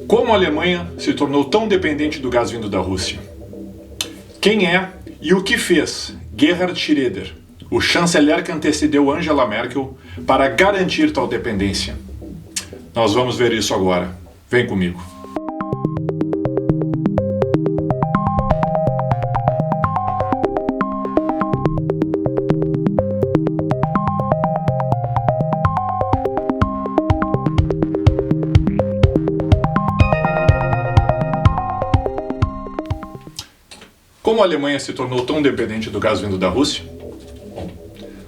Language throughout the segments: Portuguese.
Como a Alemanha se tornou tão dependente do gás vindo da Rússia? Quem é e o que fez Gerhard Schroeder, o chanceler que antecedeu Angela Merkel, para garantir tal dependência? Nós vamos ver isso agora. Vem comigo. Como a Alemanha se tornou tão dependente do gás vindo da Rússia? Bom,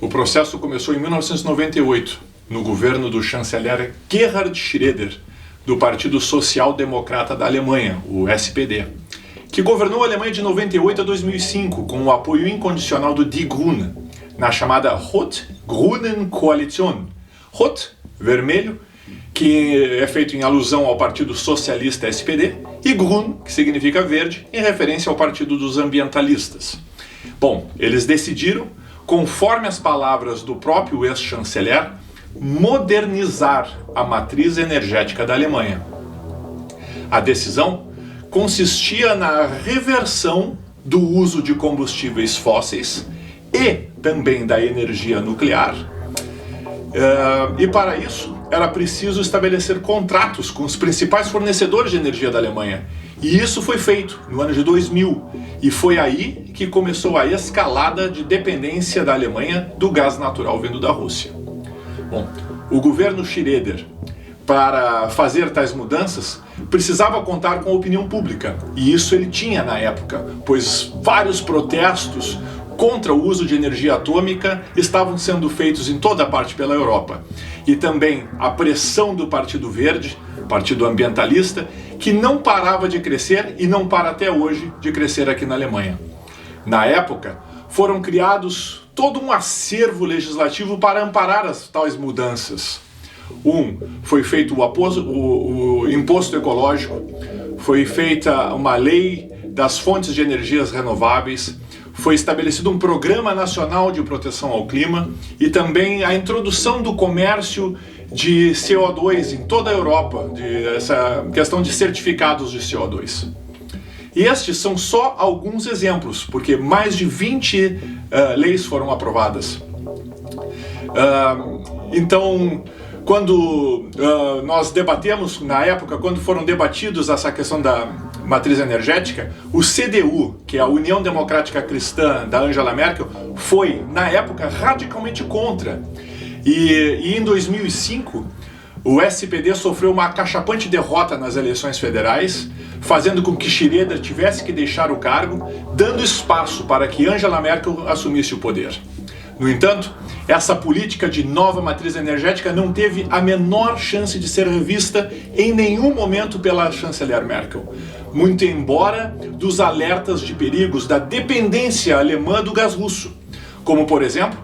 o processo começou em 1998, no governo do chanceler Gerhard Schroeder, do Partido Social Democrata da Alemanha, o SPD, que governou a Alemanha de 98 a 2005 com o apoio incondicional do Die Grünen, na chamada Rot-Grünen Koalition. Rot, vermelho, que é feito em alusão ao Partido Socialista SPD, e Grün, que significa verde, em referência ao Partido dos Ambientalistas. Bom, eles decidiram, conforme as palavras do próprio ex-chanceler, modernizar a matriz energética da Alemanha. A decisão consistia na reversão do uso de combustíveis fósseis e também da energia nuclear. E para isso era preciso estabelecer contratos com os principais fornecedores de energia da Alemanha. E isso foi feito no ano de 2000. E foi aí que começou a escalada de dependência da Alemanha do gás natural vindo da Rússia. Bom, o governo Schroeder, para fazer tais mudanças, precisava contar com a opinião pública. E isso ele tinha na época, pois vários protestos contra o uso de energia atômica estavam sendo feitos em toda a parte pela Europa. E também a pressão do Partido Verde, partido ambientalista, que não parava de crescer e não para até hoje de crescer aqui na Alemanha. Na época, foram criados todo um acervo legislativo para amparar as tais mudanças. Foi feito o imposto ecológico, foi feita uma lei das fontes de energias renováveis, foi estabelecido um Programa Nacional de Proteção ao Clima e também a introdução do comércio de CO2 em toda a Europa, essa questão de certificados de CO2. E estes são só alguns exemplos, porque mais de 20 leis foram aprovadas. Então, quando nós debatemos, na época, quando foram debatidos essa questão da matriz energética, o CDU, que é a União Democrática Cristã da Angela Merkel, foi, na época, radicalmente contra. E em 2005, o SPD sofreu uma acachapante derrota nas eleições federais, fazendo com que Schroeder tivesse que deixar o cargo, dando espaço para que Angela Merkel assumisse o poder. No entanto, essa política de nova matriz energética não teve a menor chance de ser revista em nenhum momento pela chanceler Merkel, muito embora dos alertas de perigos da dependência alemã do gás russo, como, por exemplo,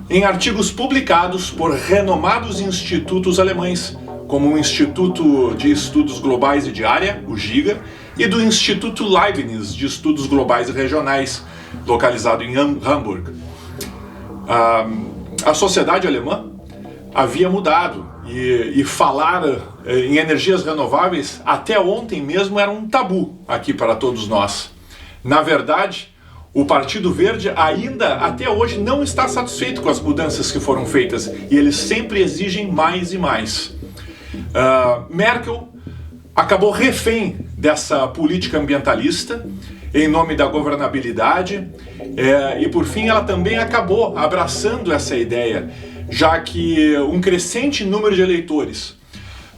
em artigos publicados por renomados institutos alemães, como o Instituto de Estudos Globais e de Área, o GIGA, e do Instituto Leibniz de Estudos Globais e Regionais, localizado em Hamburg. A sociedade alemã havia mudado e falar em energias renováveis até ontem mesmo era um tabu aqui para todos nós. Na verdade, o Partido Verde ainda até hoje não está satisfeito com as mudanças que foram feitas e eles sempre exigem mais e mais. Merkel acabou refém dessa política ambientalista em nome da governabilidade, e por fim ela também acabou abraçando essa ideia, já que um crescente número de eleitores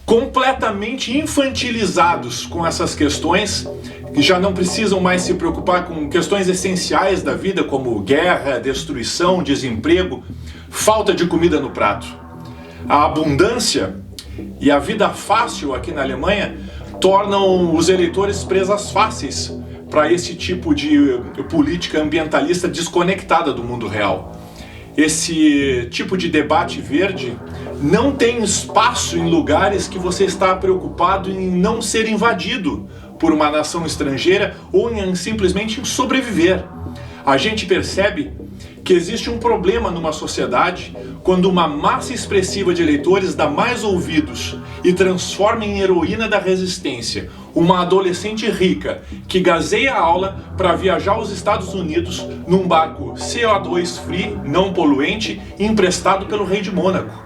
completamente infantilizados com essas questões, que já não precisam mais se preocupar com questões essenciais da vida, como guerra, destruição, desemprego, falta de comida no prato. A abundância e a vida fácil aqui na Alemanha tornam os eleitores presas fáceis para esse tipo de política ambientalista desconectada do mundo real. Esse tipo de debate verde não tem espaço em lugares que você está preocupado em não ser invadido por uma nação estrangeira ou simplesmente em sobreviver. A gente percebe que existe um problema numa sociedade quando uma massa expressiva de eleitores dá mais ouvidos e transforma em heroína da resistência uma adolescente rica que gazeia a aula para viajar aos Estados Unidos num barco CO2 free, não poluente, emprestado pelo rei de Mônaco.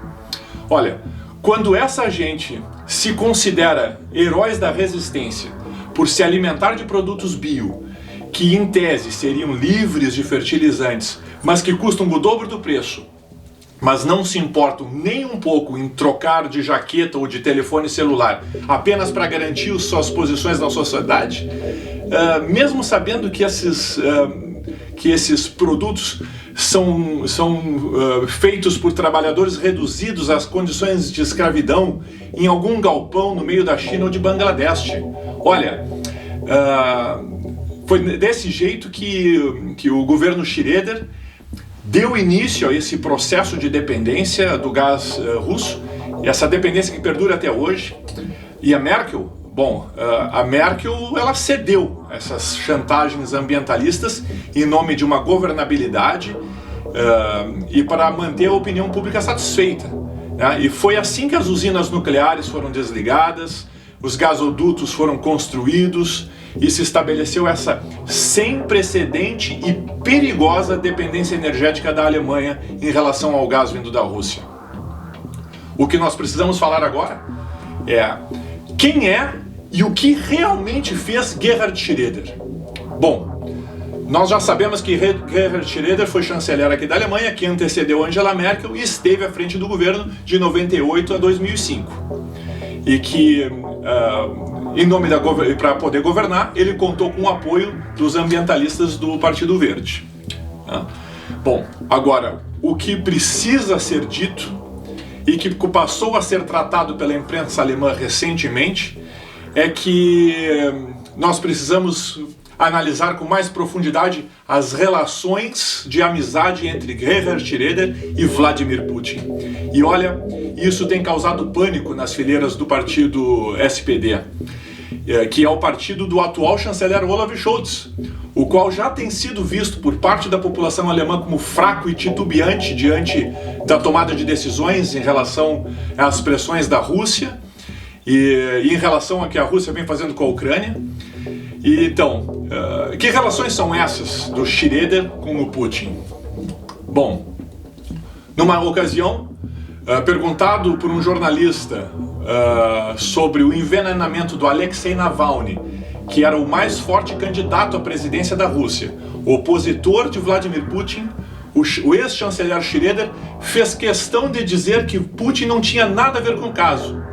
Olha, quando essa gente se considera heróis da resistência por se alimentar de produtos bio, que em tese seriam livres de fertilizantes, mas que custam o dobro do preço, mas não se importam nem um pouco em trocar de jaqueta ou de telefone celular apenas para garantir suas posições na sociedade, mesmo sabendo que esses produtos são feitos por trabalhadores reduzidos às condições de escravidão em algum galpão no meio da China ou de Bangladesh. Olha, foi desse jeito que o governo Schröder deu início a esse processo de dependência do gás russo, essa dependência que perdura até hoje. E a Merkel, a Merkel ela cedeu essas chantagens ambientalistas em nome de uma governabilidade e para manter a opinião pública satisfeita, né? E foi assim que as usinas nucleares foram desligadas, os gasodutos foram construídos e se estabeleceu essa sem precedente e perigosa dependência energética da Alemanha em relação ao gás vindo da Rússia. O que nós precisamos falar agora é quem é e o que realmente fez Gerhard Schröder. Bom, nós já sabemos que Gerhard Schröder foi chanceler aqui da Alemanha, que antecedeu Angela Merkel e esteve à frente do governo de 98 a 2005. E que, em nome para poder governar, ele contou com o apoio dos ambientalistas do Partido Verde. Bom, agora, o que precisa ser dito e que passou a ser tratado pela imprensa alemã recentemente é que nós precisamos analisar com mais profundidade as relações de amizade entre Gerhard Schröder e Vladimir Putin. E olha, isso tem causado pânico nas fileiras do partido SPD, que é o partido do atual chanceler Olaf Scholz, o qual já tem sido visto por parte da população alemã como fraco e titubeante diante da tomada de decisões em relação às pressões da Rússia e em relação ao que a Rússia vem fazendo com a Ucrânia. E então, que relações são essas do Schröder com o Putin? Bom, numa ocasião, perguntado por um jornalista sobre o envenenamento do Alexei Navalny, que era o mais forte candidato à presidência da Rússia, opositor de Vladimir Putin, o ex-chanceler Schröder fez questão de dizer que Putin não tinha nada a ver com o caso.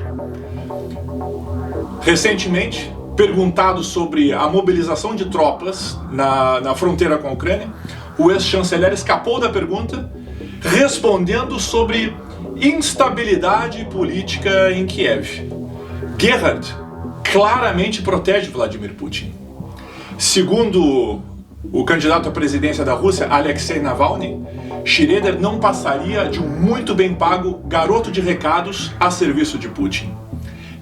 Recentemente, perguntado sobre a mobilização de tropas na fronteira com a Ucrânia, o ex-chanceler escapou da pergunta, respondendo sobre instabilidade política em Kiev. Gerhard claramente protege Vladimir Putin. Segundo o candidato à presidência da Rússia, Alexei Navalny, Schröder não passaria de um muito bem pago garoto de recados a serviço de Putin.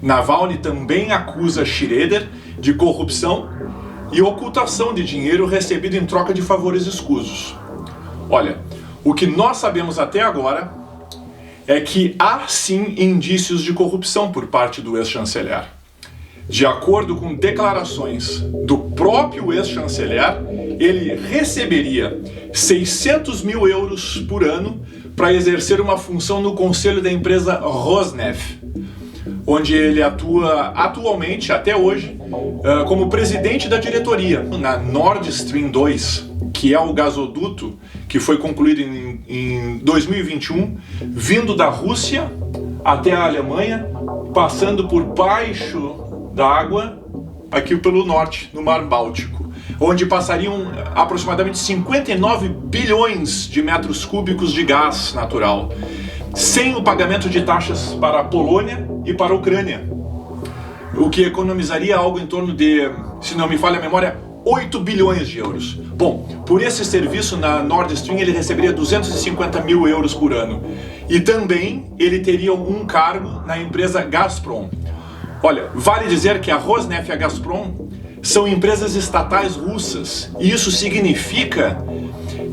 Navalny também acusa Schröder de corrupção e ocultação de dinheiro recebido em troca de favores escusos. Olha, o que nós sabemos até agora é que há sim indícios de corrupção por parte do ex-chanceler. De acordo com declarações do próprio ex-chanceler, ele receberia 600 mil euros por ano para exercer uma função no conselho da empresa Rosneft, onde ele atua atualmente, até hoje, como presidente da diretoria na Nord Stream 2, que é o gasoduto que foi concluído em 2021, vindo da Rússia até a Alemanha, passando por baixo da água, aqui pelo norte, no Mar Báltico, onde passariam aproximadamente 59 bilhões de metros cúbicos de gás natural, sem o pagamento de taxas para a Polônia e para a Ucrânia, o que economizaria algo em torno de, se não me falha a memória, 8 bilhões de euros. Bom, por esse serviço na Nord Stream ele receberia 250 mil euros por ano. E também ele teria um cargo na empresa Gazprom. Olha, vale dizer que a Rosneft e a Gazprom são empresas estatais russas. E isso significa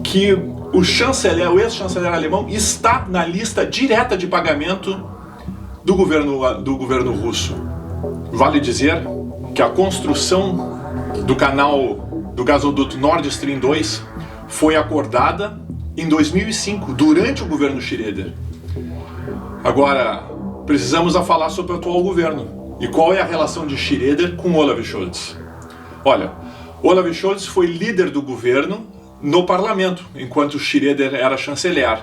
que o ex-chanceler alemão está na lista direta de pagamento do governo russo. Vale dizer que a construção do canal do gasoduto Nord Stream 2 foi acordada em 2005, durante o governo Schröder. Agora, precisamos falar sobre o atual governo. E qual é a relação de Schröder com Olaf Scholz? Olha, Olaf Scholz foi líder do governo no parlamento, enquanto Schröder era chanceler.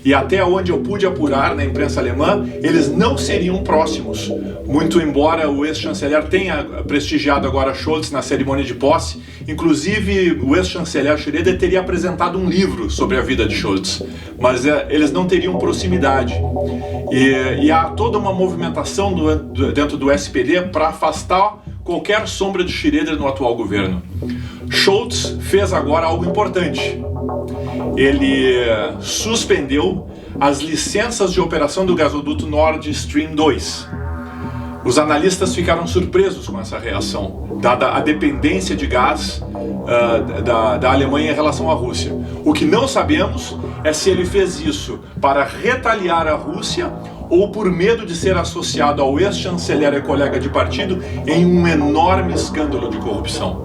E até onde eu pude apurar na imprensa alemã, eles não seriam próximos. Muito embora o ex-chanceler tenha prestigiado agora Scholz na cerimônia de posse, inclusive o ex-chanceler Schröder teria apresentado um livro sobre a vida de Scholz, mas eles não teriam proximidade. E há toda uma movimentação dentro do SPD para afastar qualquer sombra de Schröder no atual governo. Scholz fez agora algo importante. Ele suspendeu as licenças de operação do gasoduto Nord Stream 2. Os analistas ficaram surpresos com essa reação, dada a dependência de gás da Alemanha em relação à Rússia. O que não sabemos é se ele fez isso para retaliar a Rússia ou por medo de ser associado ao ex-chanceler e colega de partido em um enorme escândalo de corrupção.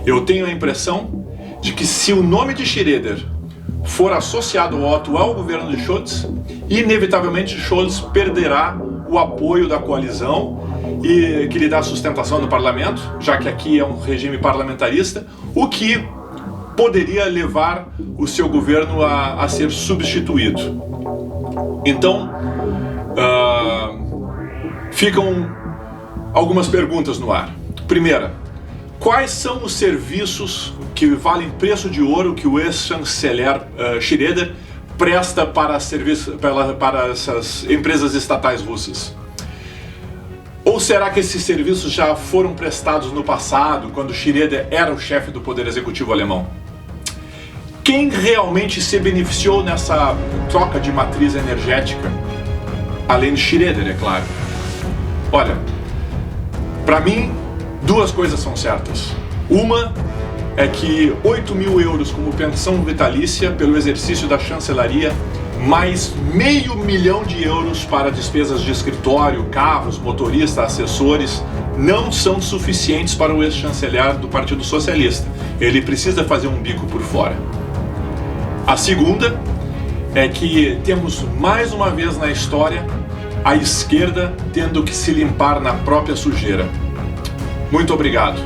Eu tenho a impressão de que se o nome de Schröder for associado ao atual governo de Scholz, inevitavelmente Scholz perderá o apoio da coalizão e que lhe dá sustentação no parlamento, já que aqui é um regime parlamentarista, o que poderia levar o seu governo a ser substituído. Então, ficam algumas perguntas no ar. Primeira, quais são os serviços que valem preço de ouro que o ex-chanceler Schröder presta para essas empresas estatais russas? Ou será que esses serviços já foram prestados no passado, quando Schröder era o chefe do poder executivo alemão? Quem realmente se beneficiou nessa troca de matriz energética? Além de Schröder, é claro. Olha, para mim, duas coisas são certas. Uma é que 8 mil euros como pensão vitalícia pelo exercício da chancelaria, mais €500 mil para despesas de escritório, carros, motoristas, assessores, não são suficientes para o ex-chanceler do Partido Socialista. Ele precisa fazer um bico por fora. A segunda é que temos mais uma vez na história a esquerda tendo que se limpar na própria sujeira. Muito obrigado.